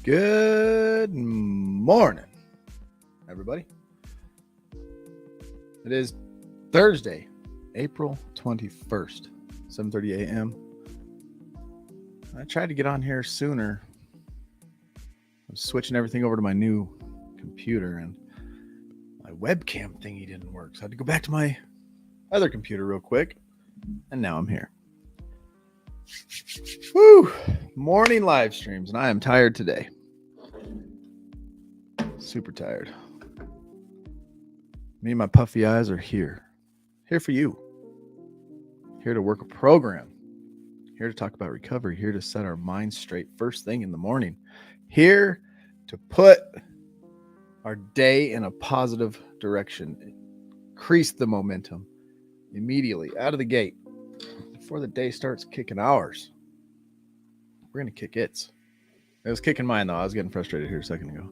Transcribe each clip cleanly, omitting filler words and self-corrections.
Good morning, everybody. It is Thursday, April 21st, 7:30 a.m. I tried to get on here sooner. I was switching everything over to my new computer, and my webcam thingy didn't work. So I had to go back to my other computer real quick, and now I'm here. Woo! Morning live streams, and I am tired today. Super tired. Me and my puffy eyes are here for you. Here to work a program. Here to talk about recovery. Here to set our minds straight first thing in the morning. Here to put our day in a positive direction. Increase the momentum immediately out of the gate. Before the day starts kicking ours, we're going to kick its. It was kicking mine, though. I was getting frustrated here a second ago.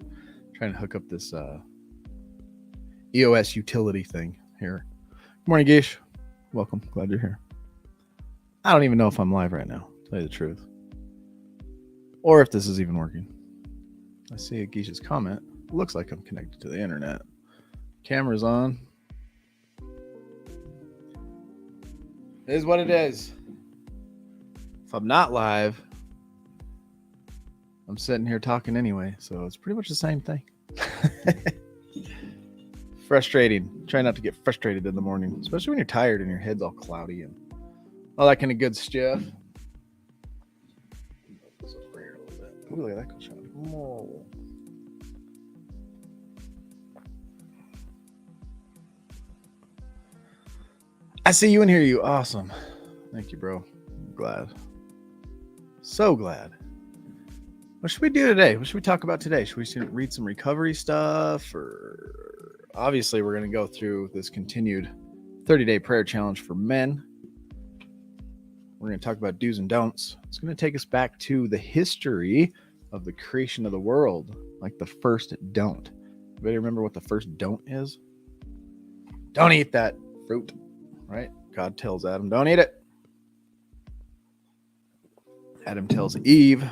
Trying to hook up this EOS utility thing here. Good morning, Gish. Welcome. Glad you're here. I don't even know if I'm live right now, to tell you the truth. Or if this is even working. I see a Gish's comment. Looks like I'm connected to the internet. Camera's on. It is what it is. If I'm not live, I'm sitting here talking anyway, so it's pretty much the same thing. Frustrating. Try not to get frustrated in the morning, especially when you're tired and your head's all cloudy and all that kind of good stuff. Ooh, look at that cool shot. Whoa. I see you and hear you. Awesome. Thank you, bro. I'm glad. So glad. What should we do today? What should we talk about today? Should we read some recovery stuff? Or obviously, we're going to go through this continued 30-day prayer challenge for men. We're going to talk about do's and don'ts. It's going to take us back to the history of the creation of the world, like the first don't. Anybody remember what the first don't is? Don't eat that fruit. Right? God tells Adam, don't eat it. Adam tells Eve,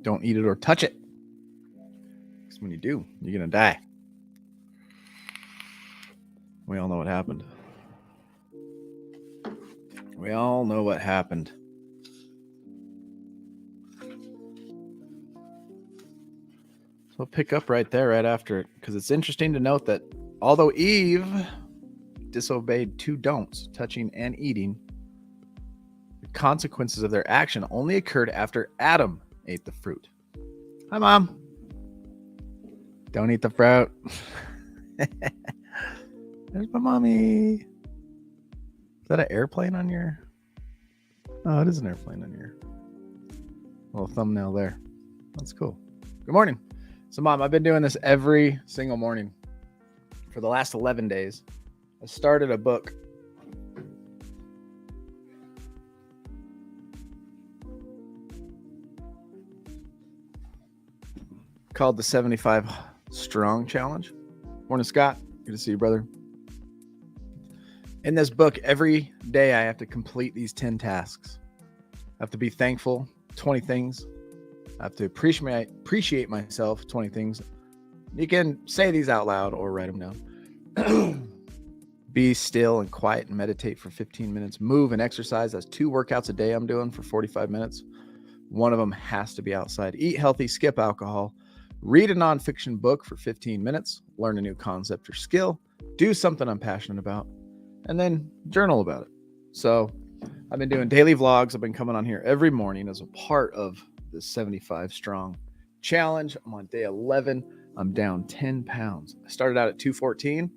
don't eat it or touch it. Because when you do, you're going to die. We all know what happened. We all know what happened. So we'll pick up right there, right after it. Because it's interesting to note that although Eve disobeyed two don'ts, touching and eating, the consequences of their action only occurred after Adam ate the fruit. Hi, Mom. Don't eat the fruit. There's my mommy. Is that an airplane on your... Oh, it is an airplane on your little thumbnail there. That's cool. Good morning. So, Mom, I've been doing this every single morning for the last 11 days. I started a book called the 75 Strong Challenge. Morning, Scott. Good to see you, brother. In this book, every day I have to complete these 10 tasks. I have to be thankful, 20 things. I have to appreciate myself, 20 things. You can say these out loud or write them down. Be still and quiet and meditate for 15 minutes. Move and exercise. That's 2 workouts a day I'm doing for 45 minutes. One of them has to be outside. Eat healthy, skip alcohol. Read a nonfiction book for 15 minutes. Learn a new concept or skill. Do something I'm passionate about. And then journal about it. So I've been doing daily vlogs. I've been coming on here every morning as a part of the 75 Strong Challenge. I'm on day 11. I'm down 10 pounds. I started out at 214.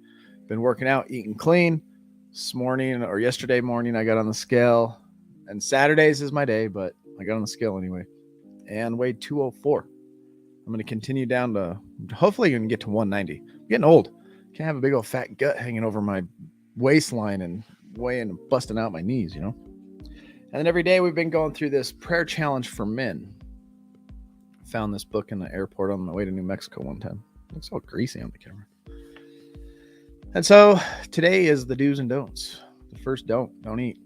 Been working out, eating clean. This morning or yesterday morning, I got on the scale. And Saturdays is my day, but I got on the scale anyway. And weighed 204. I'm going to continue down to, hopefully, going to get to 190. I'm getting old. Can't have a big old fat gut hanging over my waistline and weighing and busting out my knees, you know? And then every day we've been going through this prayer challenge for men. I found this book in the airport on my way to New Mexico one time. It looks all greasy on the camera. And so today is the do's and don'ts. The first don't eat.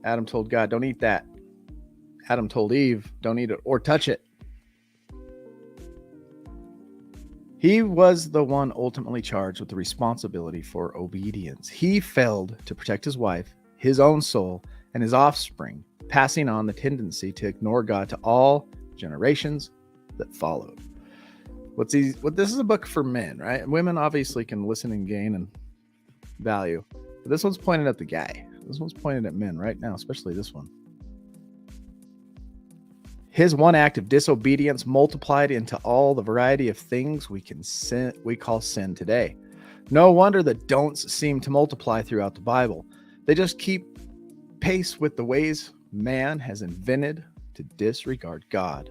Adam told God, don't eat that. Adam told Eve, don't eat it or touch it. He was the one ultimately charged with the responsibility for obedience. He failed to protect his wife, his own soul, and his offspring, passing on the tendency to ignore God to all generations that followed. This is a book for men, right? Women obviously can listen and gain and value. But this one's pointed at the guy. This one's pointed at men right now, especially this one. His one act of disobedience multiplied into all the variety of things we call sin today. No wonder the don'ts seem to multiply throughout the Bible. They just keep pace with the ways man has invented to disregard God.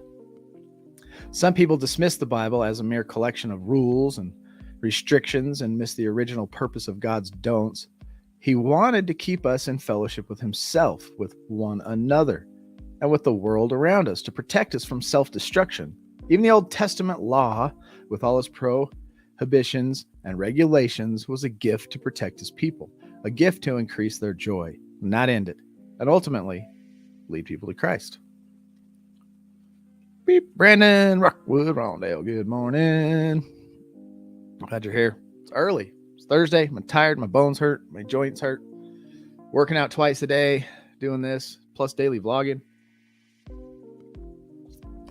Some people dismiss the Bible as a mere collection of rules and restrictions and miss the original purpose of God's don'ts. He wanted to keep us in fellowship with himself, with one another, and with the world around us, to protect us from self-destruction. Even the Old Testament law, with all its prohibitions and regulations, was a gift to protect his people, a gift to increase their joy, not end it, and ultimately lead people to Christ. Beep, Brandon, Rockwood, Rondale, good morning. Glad you're here. It's early. It's Thursday. I'm tired. My bones hurt. My joints hurt. Working out twice a day, doing this, plus daily vlogging.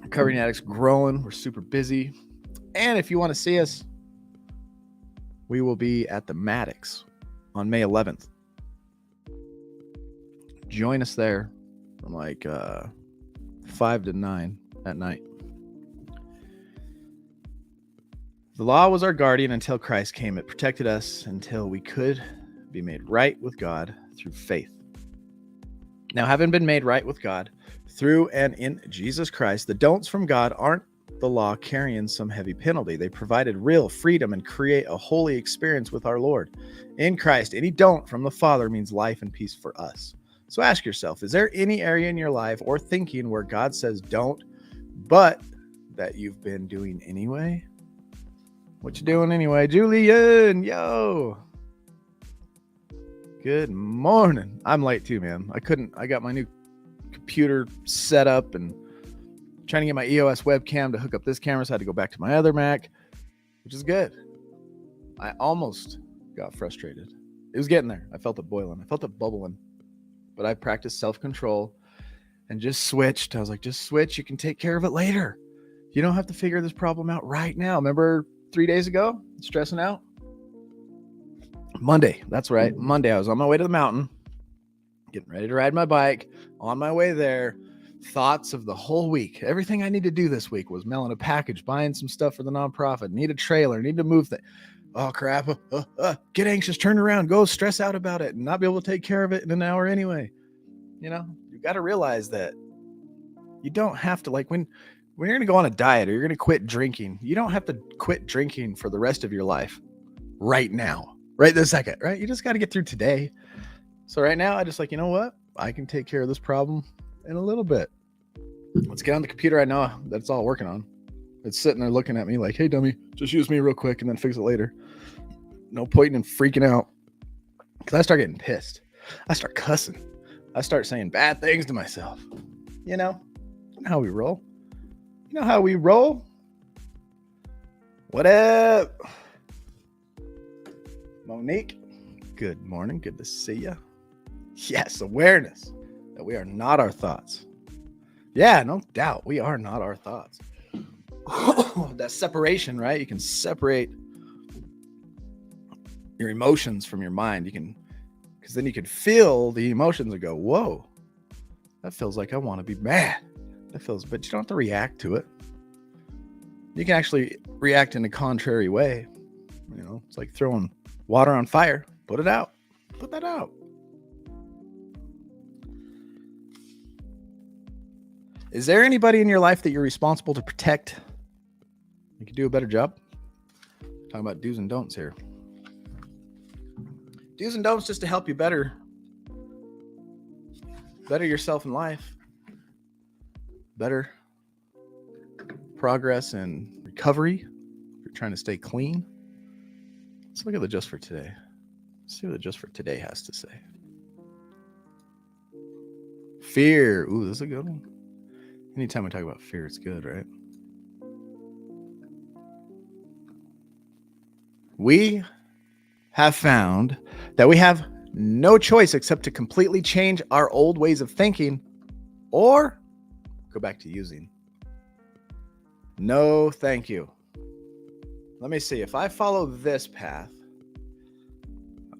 Recovering Addicts growing. We're super busy. And if you want to see us, we will be at the Maddox on May 11th. Join us there from like 5 to 9 at night. The law was our guardian until Christ came. It protected us until we could be made right with God through faith. Now, having been made right with God through and in Jesus Christ, the don'ts from God aren't the law carrying some heavy penalty. They provided real freedom and create a holy experience with our Lord. In Christ, any don't from the Father means life and peace for us. So ask yourself, is there any area in your life or thinking where God says don't, but that you've been doing anyway? What you doing anyway? Julian, yo. Good morning. I'm late too, man. I got my new computer set up and trying to get my EOS webcam to hook up this camera, so I had to go back to my other Mac, which is good. I almost got frustrated. It was getting there. I felt it boiling. I felt it bubbling. But I practiced self-control and just switched. I was like, just switch. You can take care of it later. You don't have to figure this problem out right now. Remember 3 days ago, stressing out? Monday. That's right. Monday, I was on my way to the mountain, getting ready to ride my bike. On my way there, thoughts of the whole week. Everything I need to do this week was mailing a package, buying some stuff for the nonprofit, need a trailer, need to move things. Oh, crap. Get anxious, turn around, go stress out about it and not be able to take care of it in an hour anyway. You know, you got to realize that you don't have to, like when you're going to go on a diet or you're going to quit drinking, you don't have to quit drinking for the rest of your life right now, right this second, right? You just got to get through today. So right now, I just like, you know what? I can take care of this problem in a little bit. Let's get on the computer. I know that's all working on. It's sitting there looking at me like, hey, dummy, just use me real quick and then fix it later. No point in freaking out. Because I start getting pissed. I start cussing. I start saying bad things to myself. You know how we roll. You know how we roll? What up? Monique, good morning. Good to see you. Yes, awareness that we are not our thoughts. Yeah, no doubt. We are not our thoughts. That separation, right? You can separate your emotions from your mind. Because then you can feel the emotions and go, whoa, that feels like I want to be mad. But you don't have to react to it. You can actually react in a contrary way. You know, it's like throwing water on fire. Put it out. Put that out. Is there anybody in your life that you're responsible to protect? You could do a better job. Talking about do's and don'ts here. Do's and don'ts just to help you better yourself in life. Better progress and recovery. If you're trying to stay clean. Let's look at the just for today. Let's see what the just for today has to say. Fear. Ooh, this is a good one. Anytime we talk about fear, it's good, right? we have found that we have no choice except to completely change our old ways of thinking or go back to using. No, thank you. Let me see. If I follow this path,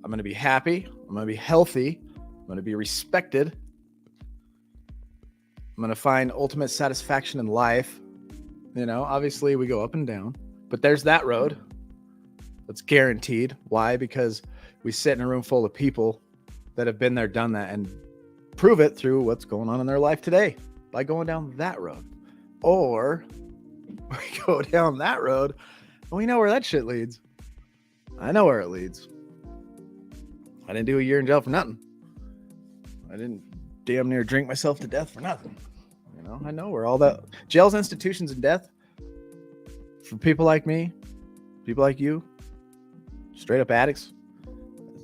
I'm going to be happy. I'm going to be healthy. I'm going to be respected. I'm going to find ultimate satisfaction in life. You know, obviously we go up and down, but there's that road. That's guaranteed. Why? Because we sit in a room full of people that have been there, done that, and prove it through what's going on in their life today by going down that road. Or we go down that road and we know where that shit leads. I know where it leads. I didn't do a year in jail for nothing. I didn't damn near drink myself to death for nothing. You know, I know where all that jails, institutions, and death for people like me, people like you, straight up addicts.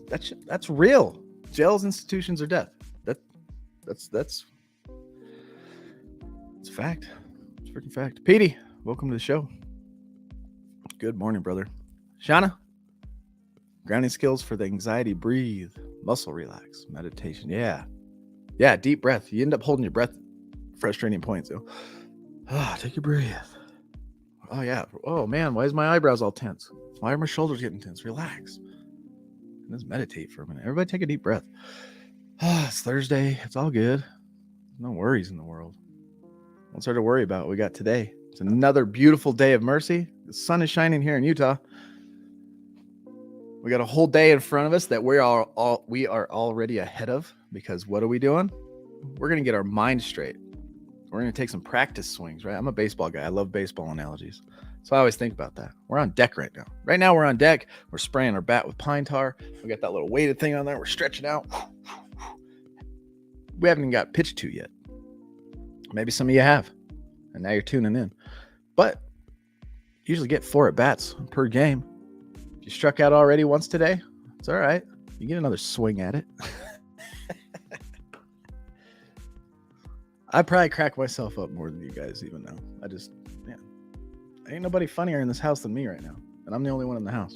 That's real. Jails, institutions, or death. That's a fact. It's a freaking fact. Petey, welcome to the show. Good morning, brother. Shauna, grounding skills for the anxiety. Breathe, muscle relax, meditation. Yeah, deep breath. You end up holding your breath. Frustrating points. Take a breath. Oh yeah. Oh man, why is my eyebrows all tense? Why are my shoulders getting tense? Relax. Let's meditate for a minute. Everybody take a deep breath. It's Thursday. It's all good. No worries in the world. What's there to worry about? We got today. It's another beautiful day of mercy. The sun is shining here in Utah. We got a whole day in front of us that we are already ahead of, because what are we doing? We're going to get our mind straight. We're going to take some practice swings, right? I'm a baseball guy. I love baseball analogies. So I always think about that. We're on deck right now. Right now we're on deck. We're spraying our bat with pine tar. We got that little weighted thing on there. We're stretching out. We haven't even got pitched to yet. Maybe some of you have. And now you're tuning in. But you usually get 4 at-bats per game. If you struck out already once today, it's all right. You get another swing at it. I probably crack myself up more than you guys even know. Ain't nobody funnier in this house than me right now. And I'm the only one in the house.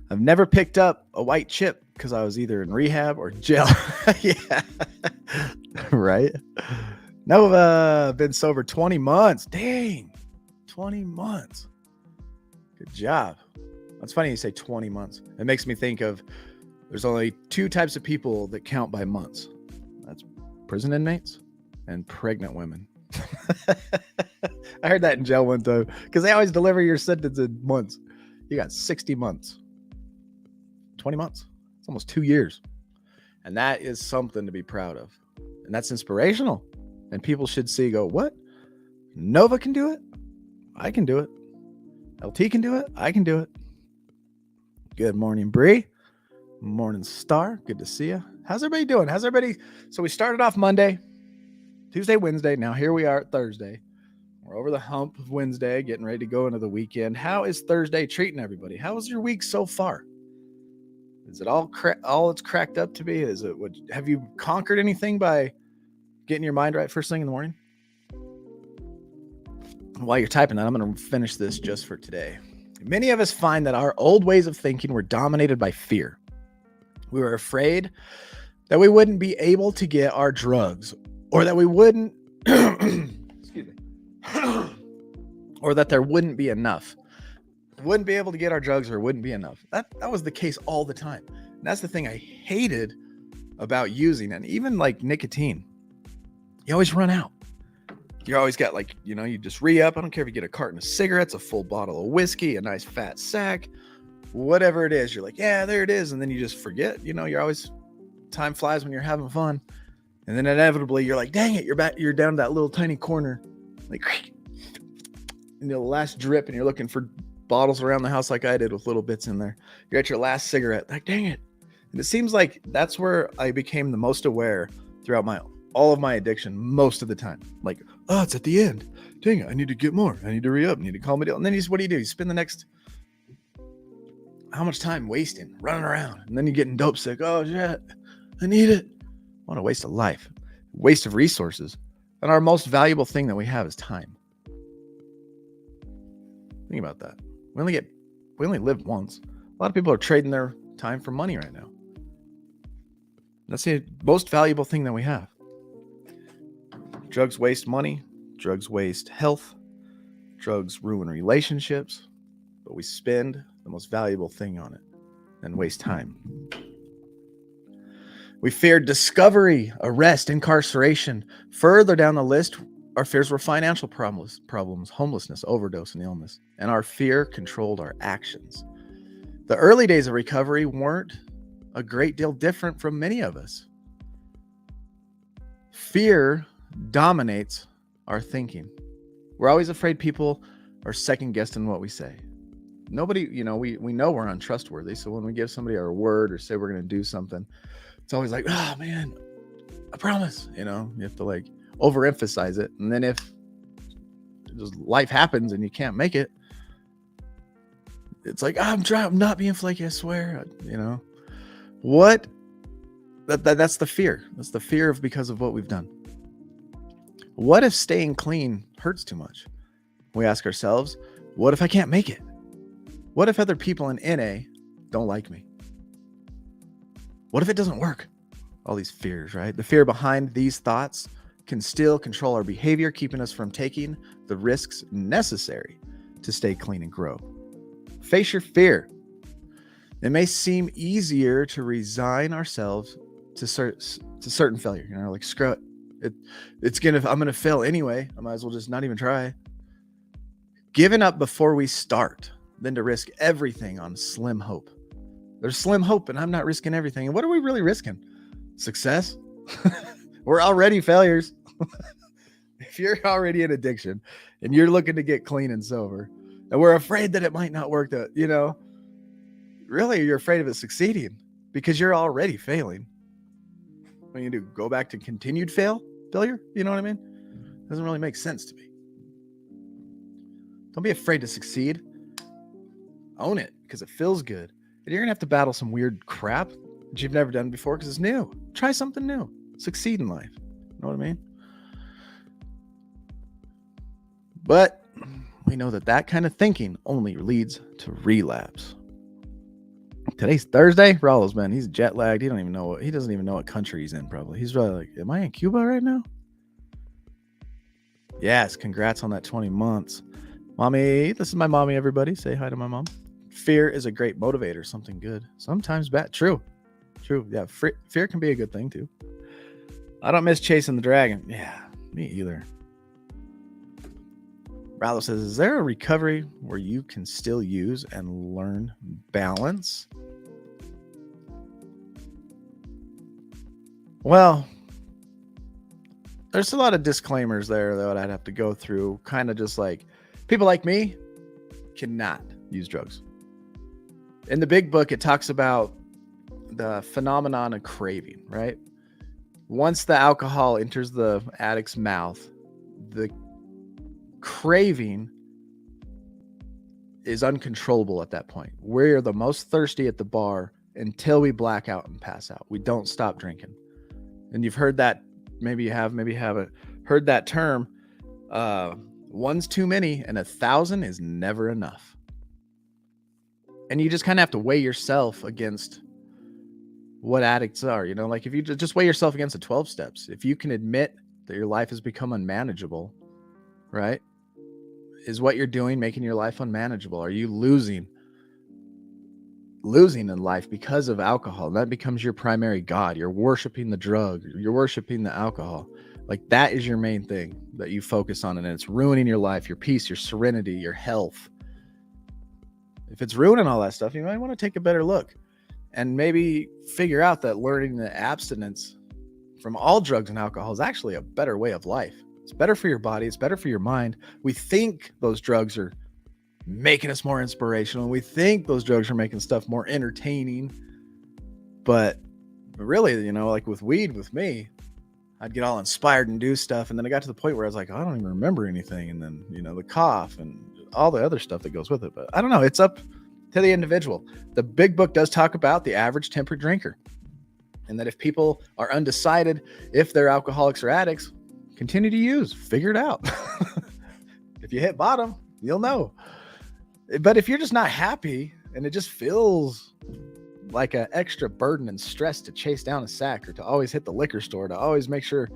I've never picked up a white chip because I was either in rehab or jail. Yeah. Right? No, I've been sober 20 months. Dang. 20 months. Good job. That's funny you say 20 months. It makes me think of there's only 2 types of people that count by months. That's prison inmates and pregnant women. I heard that in jail one time because they always deliver your sentence in months. You got 60 months. 20 months. It's almost 2 years. And that is something to be proud of. And that's inspirational. And people should see, go, what? Nova can do it? I can do it. LT can do it? I can do it. Good morning, Bree. Morning, Star. Good to see you. How's everybody doing? So we started off Monday, Tuesday, Wednesday. Now here we are at Thursday. We're over the hump of Wednesday, getting ready to go into the weekend. How is Thursday treating everybody? How was your week so far? Is it all it's cracked up to be? Have you conquered anything by getting your mind right first thing in the morning? While you're typing that, I'm going to finish this just for today. Many of us find that our old ways of thinking were dominated by fear. We were afraid that we wouldn't be able to get our drugs, or that we wouldn't, excuse me, or that there wouldn't be enough. Wouldn't be able to get our drugs, or wouldn't be enough. That was the case all the time. And that's the thing I hated about using, and even like nicotine. You always run out. You always got you just re-up. I don't care if you get a carton of cigarettes, a full bottle of whiskey, a nice fat sack, whatever it is. You're like, yeah, there it is. And then you just forget, you're always, time flies when you're having fun. And then inevitably you're like, dang it, you're down to that little tiny corner, like, the last drip, and you're looking for bottles around the house like I did with little bits in there. You're at your last cigarette, like, dang it. And it seems like that's where I became the most aware throughout all of my addiction most of the time. Like, oh, it's at the end. Dang it, I need to get more. I need to re-up. I need to calm it down. And then what do? You spend the next, how much time wasting, running around. And then you're getting dope sick. Oh, shit, I need it. What a waste of life. Waste of resources. And our most valuable thing that we have is time. Think about that. We only get We only live once. A lot of people are trading their time for money right now. That's the most valuable thing that we have. Drugs waste money. Drugs waste health. Drugs ruin relationships. But we spend the most valuable thing on it and waste time. We feared discovery, arrest, incarceration. Further down the list, our fears were financial problems, homelessness, overdose, and illness. And our fear controlled our actions. The early days of recovery weren't a great deal different from many of us. Fear dominates our thinking. We're always afraid people are second-guessing what we say. Nobody, we know we're untrustworthy. So when we give somebody our word or say we're going to do something, it's always like, oh man, I promise. You have to like overemphasize it. And then if life happens and you can't make it, it's like, I'm not being flaky, I swear. What? That's the fear. That's the fear of because of what we've done. What if staying clean hurts too much? We ask ourselves, what if I can't make it? What if other people in NA don't like me? What if it doesn't work? All these fears, right? The fear behind these thoughts can still control our behavior, keeping us from taking the risks necessary to stay clean and grow. Face your fear. It may seem easier to resign ourselves to certain failure. Like screw it. I'm gonna fail anyway. I might as well just not even try. Giving up before we start than to risk everything on slim hope. There's slim hope, and I'm not risking everything. And what are we really risking? Success? We're already failures. If you're already in addiction and you're looking to get clean and sober, and we're afraid that it might not work, really you're afraid of it succeeding because you're already failing. What you do? Go back to continued failure? You know what I mean? Doesn't really make sense to me. Don't be afraid to succeed. Own it because it feels good. And you're going to have to battle some weird crap that you've never done before because it's new. Try something new. Succeed in life. You know what I mean? But we know that kind of thinking only leads to relapse. Today's Thursday. Rollo's, man, he's jet lagged. He doesn't even know what country he's in, probably. He's probably like, am I in Cuba right now? Yes, congrats on that 20 months. Mommy, this is my mommy, everybody. Say hi to my mom. Fear is a great motivator, something good. Sometimes bad. True. Yeah, fear can be a good thing, too. I don't miss chasing the dragon. Yeah, me either. Rallo says, is there a recovery where you can still use and learn balance? Well, there's a lot of disclaimers there that I'd have to go through. Kind of just like people like me cannot use drugs. In the big book, it talks about the phenomenon of craving, right? Once the alcohol enters the addict's mouth, the craving is uncontrollable at that point. We're the most thirsty at the bar until we black out and pass out. We don't stop drinking. And you've heard that, maybe you have, maybe you haven't heard that term. One's too many and 1,000 is never enough. And you just kind of have to weigh yourself against what addicts are, like if you just weigh yourself against the 12 steps, if you can admit that your life has become unmanageable, right? Is what you're doing making your life unmanageable? Are you losing in life because of alcohol? That becomes your primary God. You're worshiping the drug. You're worshiping the alcohol. Like that is your main thing that you focus on, and it's ruining your life, your peace, your serenity, your health. If it's ruining all that stuff, you might want to take a better look and maybe figure out that learning the abstinence from all drugs and alcohol is actually a better way of life. It's better for your body. It's better for your mind. We think those drugs are making us more inspirational. We think those drugs are making stuff more entertaining. But really, like with weed, with me, I'd get all inspired and do stuff. And then I got to the point where I was like, I don't even remember anything. And then, the cough and all the other stuff that goes with it. But I don't know. It's up to the individual. The big book does talk about the average temperate drinker. And that if people are undecided if they're alcoholics or addicts, continue to use. Figure it out. If you hit bottom, you'll know. But if you're just not happy and it just feels like an extra burden and stress to chase down a sack or to always hit the liquor store, to always make sure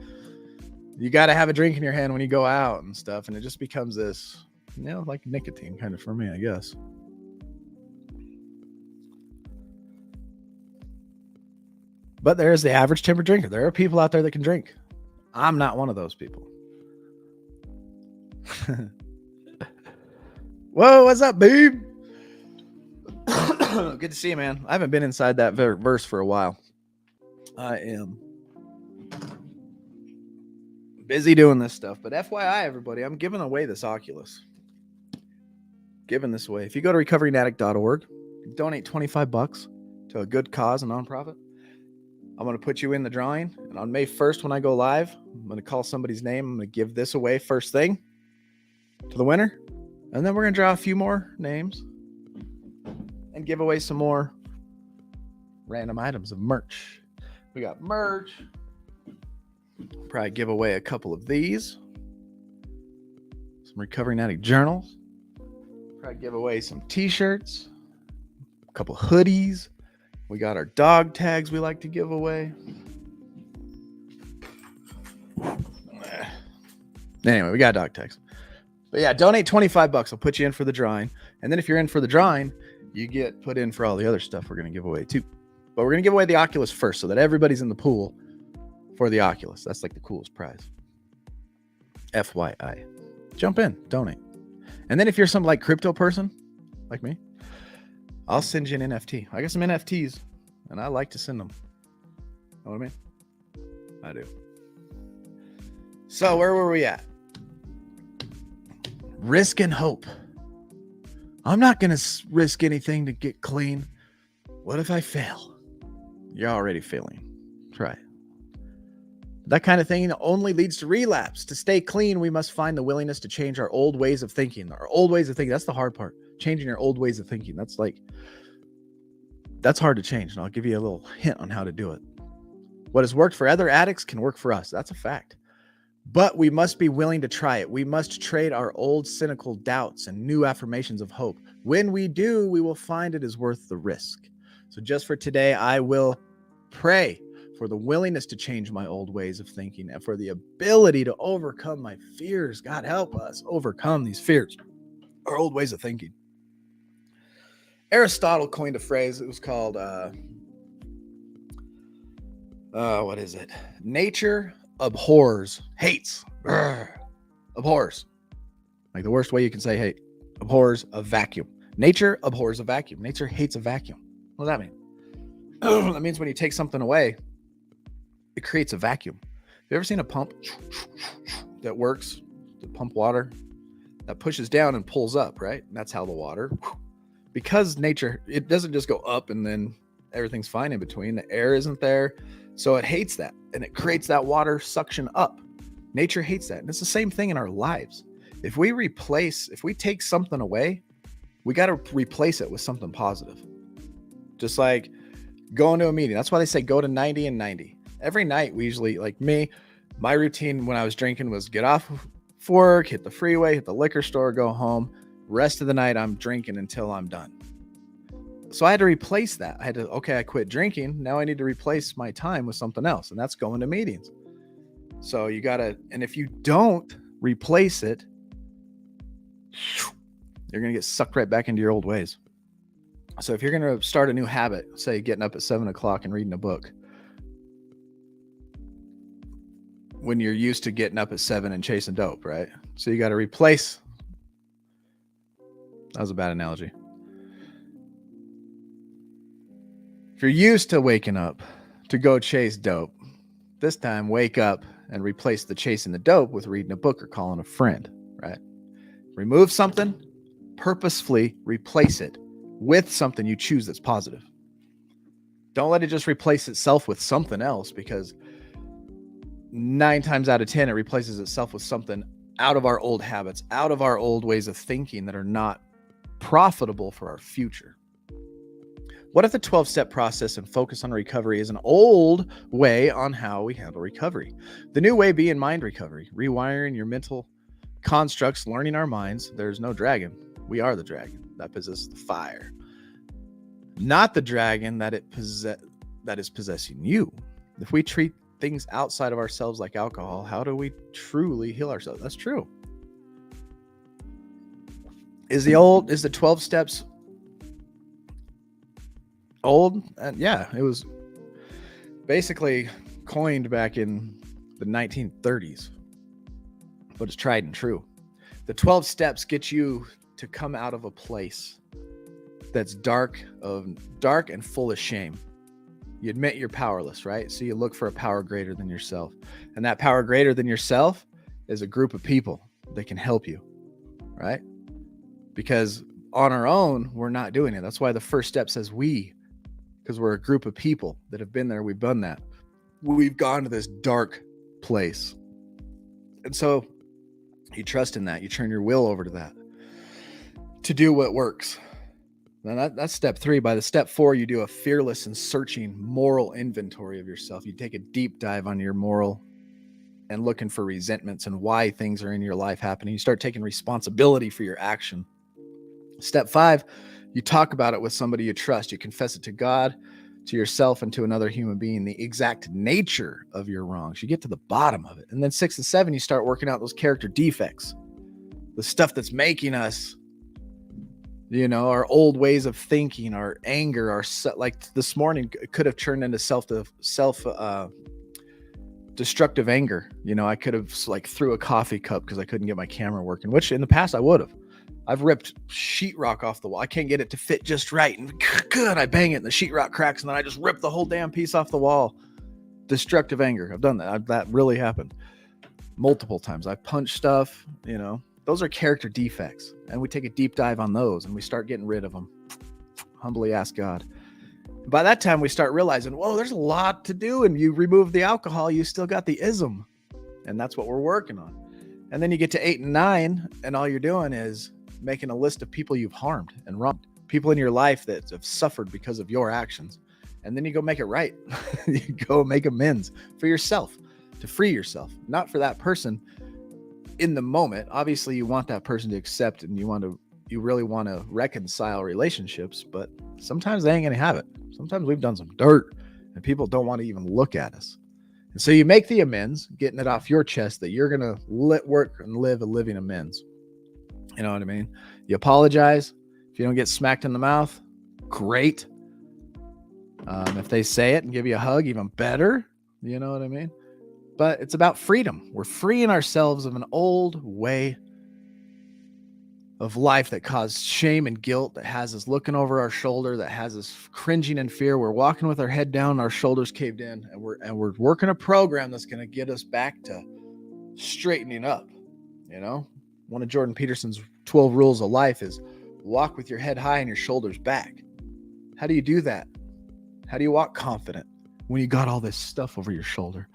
you got to have a drink in your hand when you go out and stuff. And it just becomes this, like nicotine kind of for me, I guess. But there's the average timber drinker. There are people out there that can drink. I'm not one of those people. Whoa, what's up, babe? Good to see you, man. I haven't been inside that verse for a while. I am busy doing this stuff. But FYI, everybody, I'm giving away this Oculus. Giving this away. If you go to recoveryaddict.org, donate $25 to a good cause, a nonprofit. I'm going to put you in the drawing. And on May 1st, when I go live, I'm going to call somebody's name. I'm going to give this away first thing to the winner. And then we're going to draw a few more names and give away some more random items of merch. We got merch. Probably give away a couple of these. Some Recovering Addict journals. Probably give away some t-shirts. A couple hoodies. We got our dog tags we like to give away. Anyway, we got dog tags. But yeah, donate $25. I'll put you in for the drawing. And then if you're in for the drawing, you get put in for all the other stuff we're going to give away too. But we're going to give away the Oculus first so that everybody's in the pool for the Oculus. That's like the coolest prize. FYI. Jump in, donate. And then if you're some like crypto person, like me, I'll send you an NFT. I got some NFTs, and I like to send them. Know what I mean? I do. So where were we at? Risk and hope. I'm not going to risk anything to get clean. What if I fail? You're already failing. Try it. That kind of thing only leads to relapse. To stay clean, we must find the willingness to change our old ways of thinking. Our old ways of thinking. That's the hard part. Changing your old ways of thinking. That's hard to change. And I'll give you a little hint on how to do it. What has worked for other addicts can work for us. That's a fact. But we must be willing to try it. We must trade our old cynical doubts and new affirmations of hope. When we do, we will find it is worth the risk. So just for today, I will pray for the willingness to change my old ways of thinking and for the ability to overcome my fears. God, help us overcome these fears, our old ways of thinking. Aristotle coined a phrase. It was called, what is it? Nature abhors, hates, abhors. Like the worst way you can say hate. Abhors a vacuum. Nature abhors a vacuum. Nature hates a vacuum. What does that mean? That means when you take something away, it creates a vacuum. Have you ever seen a pump that works to pump water? That pushes down and pulls up, right? And that's how the water, because nature, it doesn't just go up and then everything's fine in between. The air isn't there. So it hates that. And it creates that water suction up. Nature hates that. And it's the same thing in our lives. If we take something away, we got to replace it with something positive. Just like going to a meeting. That's why they say go to 90 and 90. Every night, we usually, like me, my routine when I was drinking was get off of work, hit the freeway, hit the liquor store, go home. Rest of the night, I'm drinking until I'm done. So I had to replace that. I quit drinking. Now I need to replace my time with something else. And that's going to meetings. So and if you don't replace it, you're going to get sucked right back into your old ways. So if you're going to start a new habit, say getting up at 7:00 and reading a book, when you're used to getting up at 7 and chasing dope, right? So you got to replace. That was a bad analogy. If you're used to waking up to go chase dope, this time wake up and replace the chasing the dope with reading a book or calling a friend, right? Remove something, purposefully replace it with something you choose that's positive. Don't let it just replace itself with something else, because 9 times out of 10, it replaces itself with something out of our old habits, out of our old ways of thinking that are not profitable for our future. What if the 12-step process and focus on recovery is an old way on how we handle recovery? The new way being mind recovery, rewiring your mental constructs, learning our minds. There's no dragon. We are the dragon that possesses the fire, not the dragon that is possessing you. If we treat things outside of ourselves like alcohol, how do we truly heal ourselves? That's true. Is the 12 steps old? Yeah, it was basically coined back in the 1930s, but it's tried and true. The 12 steps get you to come out of a place that's dark and full of shame. You admit you're powerless, right? So you look for a power greater than yourself. And that power greater than yourself is a group of people that can help you, right? Because on our own, we're not doing it. That's why the first step says we, because we're a group of people that have been there. We've done that. We've gone to this dark place. And so you trust in that. You turn your will over to that to do what works. Now that's step 3. By the step 4, you do a fearless and searching moral inventory of yourself. You take a deep dive on your moral and looking for resentments and why things are in your life happening. You start taking responsibility for your action. Step 5, you talk about it with somebody you trust. You confess it to God, to yourself, and to another human being, the exact nature of your wrongs. You get to the bottom of it. And then 6 and 7, you start working out those character defects, the stuff that's making us, our old ways of thinking, our anger, like this morning could have turned into destructive anger. I could have threw a coffee cup because I couldn't get my camera working, which in the past I would have. I've ripped sheetrock off the wall. I can't get it to fit just right. And good, I bang it and the sheetrock cracks and then I just rip the whole damn piece off the wall. Destructive anger. I've done that. That really happened multiple times. I punched stuff, Those are character defects, and we take a deep dive on those and we start getting rid of them. Humbly ask God. By that time, we start realizing, whoa, there's a lot to do. And you remove the alcohol, you still got the ism. And that's what we're working on. And then you get to 8 and 9, and all you're doing is making a list of people you've harmed and wronged, people in your life that have suffered because of your actions. And then you go make it right. You go make amends for yourself, to free yourself, not for that person. In the moment, obviously you want that person to accept and you really want to reconcile relationships, but sometimes they ain't going to have it. Sometimes we've done some dirt and people don't want to even look at us. And so you make the amends, getting it off your chest that you're going to work and live a living amends. You know what I mean? You apologize. If you don't get smacked in the mouth, great. If they say it and give you a hug, even better. You know what I mean? But it's about freedom. We're freeing ourselves of an old way of life that caused shame and guilt, that has us looking over our shoulder, that has us cringing in fear. We're walking with our head down, our shoulders caved in, and we're working a program that's going to get us back to straightening up. One of Jordan Peterson's 12 rules of life is walk with your head high and your shoulders back. How do you do that? How do you walk confident when you got all this stuff over your shoulder?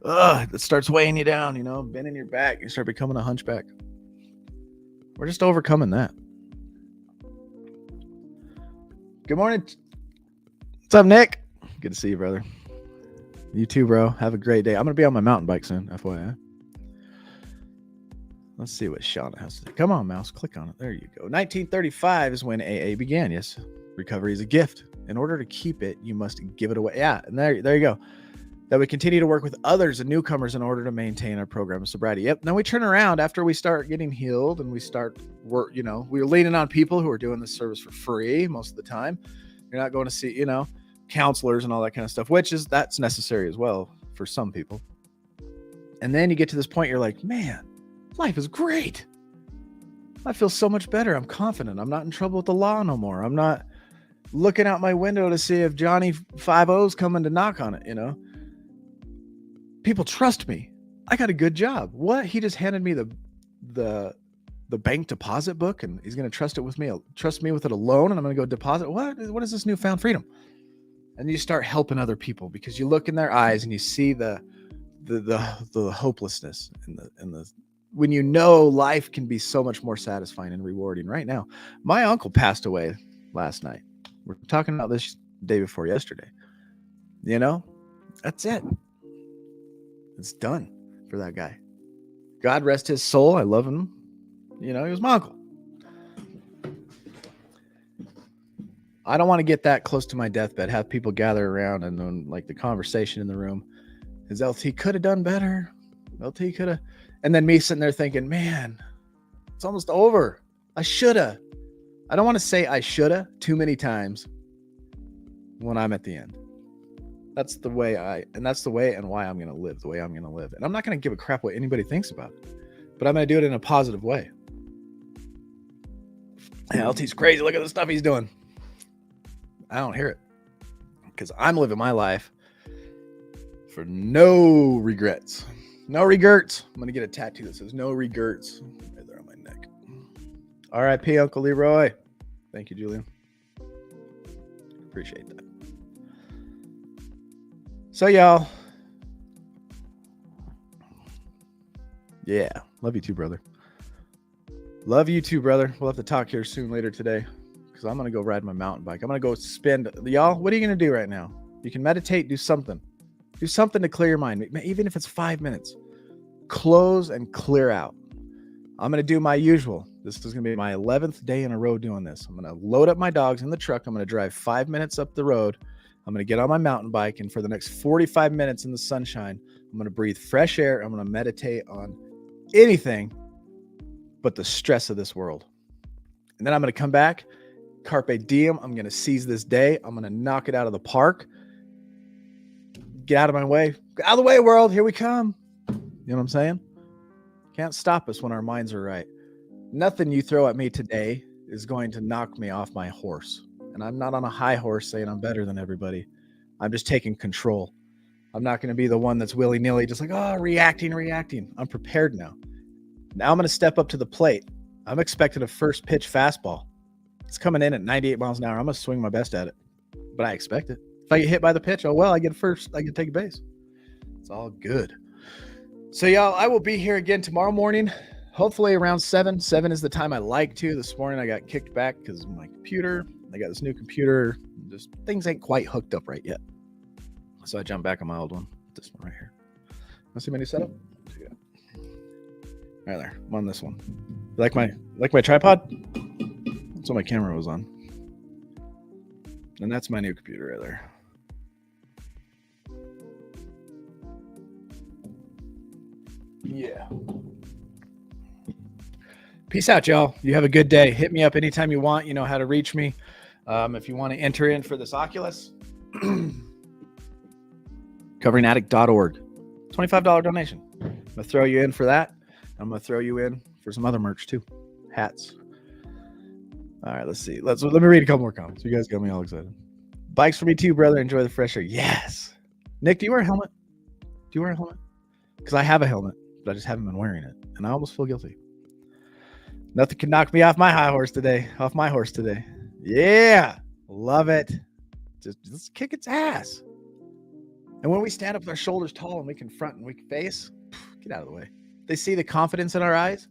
It starts weighing you down, bending your back. You start becoming a hunchback. We're just overcoming that. Good morning. What's up, Nick? Good to see you, brother. You too, bro. Have a great day. I'm going to be on my mountain bike soon, FYI. Let's see what Shauna has to say. Come on, mouse. Click on it. There you go. 1935 is when AA began. Yes, recovery is a gift. In order to keep it, you must give it away. Yeah, and there you go. That we continue to work with others and newcomers in order to maintain our program of sobriety. Yep. Then we turn around after we start getting healed and we start work. We're leaning on people who are doing this service for free most of the time. You're not going to see, counselors and all that kind of stuff, that's necessary as well for some people. And then you get to this point, you're like, man, life is great. I feel so much better. I'm confident. I'm not in trouble with the law no more. I'm not looking out my window to see if Johnny 5-0's coming to knock on it, People trust me. I got a good job. What? He just handed me the bank deposit book and he's going to trust me with it alone, and I'm going to go deposit. What is this newfound freedom? And you start helping other people because you look in their eyes and you see the hopelessness and the when life can be so much more satisfying and rewarding. Right now, my uncle passed away last night. We're talking about this day before yesterday. That's it. It's done for that guy. God rest his soul. I love him. He was my uncle. I don't want to get that close to my deathbed, have people gather around and then like the conversation in the room is LT could have done better. LT could have. And then me sitting there thinking, man, it's almost over. I shoulda. I don't want to say I shoulda too many times when I'm at the end. That's the way and why I'm going to live the way I'm going to live. And I'm not going to give a crap what anybody thinks about it, but I'm going to do it in a positive way. And LT's crazy. Look at the stuff he's doing. I don't hear it because I'm living my life for no regrets. No regrets. I'm going to get a tattoo that says no regrets right there on my neck. R.I.P. Uncle Leroy. Thank you, Julian. Appreciate that. So, y'all. Yeah. Love you too, brother. Love you too, brother. We'll have to talk here soon later today because I'm going to go ride my mountain bike. I'm going to go spend. Y'all, what are you going to do right now? You can meditate, do something. Do something to clear your mind, even if it's 5 minutes. Close and clear out. I'm going to do my usual. This is going to be my 11th day in a row doing this. I'm going to load up my dogs in the truck. I'm going to drive 5 minutes up the road. I'm going to get on my mountain bike. And for the next 45 minutes in the sunshine, I'm going to breathe fresh air. I'm going to meditate on anything but the stress of this world. And then I'm going to come back. Carpe diem. I'm going to seize this day. I'm going to knock it out of the park. Get out of my way. Get out of the way, world. Here we come. You know what I'm saying? Can't stop us when our minds are right. Nothing you throw at me today is going to knock me off my horse. And I'm not on a high horse saying I'm better than everybody. I'm just taking control. I'm not going to be the one that's willy-nilly, just like, reacting. I'm prepared now. Now I'm going to step up to the plate. I'm expecting a first pitch fastball. It's coming in at 98 miles an hour. I'm going to swing my best at it. But I expect it. If I get hit by the pitch, I get first. I can take a base. It's all good. So, y'all, I will be here again tomorrow morning, hopefully around 7. 7 is the time I like to. This morning I got kicked back because of my computer. I got this new computer. Just things ain't quite hooked up right yet. So I jumped back on my old one. This one right here. Want to see my new setup? Yeah. Right there. I'm on this one. You like my tripod? That's what my camera was on. And that's my new computer right there. Yeah. Peace out, y'all. You have a good day. Hit me up anytime you want. You know how to reach me. If you want to enter in for this OCULUS, coveringaddict.org. $25 donation. I'm going to throw you in for that. I'm going to throw you in for some other merch too. Hats. All right, let's see. Let me read a couple more comments. You guys got me all excited. Bikes for me too, brother. Enjoy the fresh air. Yes. Nick, do you wear a helmet? Because I have a helmet, but I just haven't been wearing it. And I almost feel guilty. Nothing can knock me off my horse today. Yeah. Love it. Just let's kick its ass. And when we stand up with our shoulders tall and we confront and we face, get out of the way. They see the confidence in our eyes.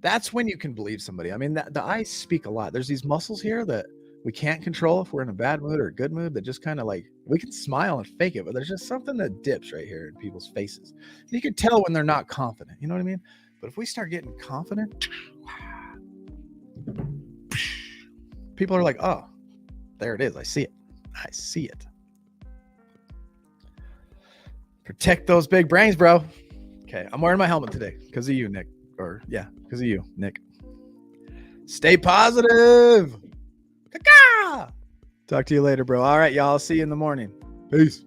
That's when you can believe somebody. I mean, the eyes speak a lot. There's these muscles here that we can't control if we're in a bad mood or a good mood that just kind of like, we can smile and fake it, but there's just something that dips right here in people's faces. You can tell when they're not confident. You know what I mean? But if we start getting confident, people are like, oh, there it is. I see it. Protect those big brains, bro. Okay, I'm wearing my helmet today because of you, Nick. Because of you, Nick. Stay positive. Talk to you later, bro. All right, y'all. See you in the morning. Peace.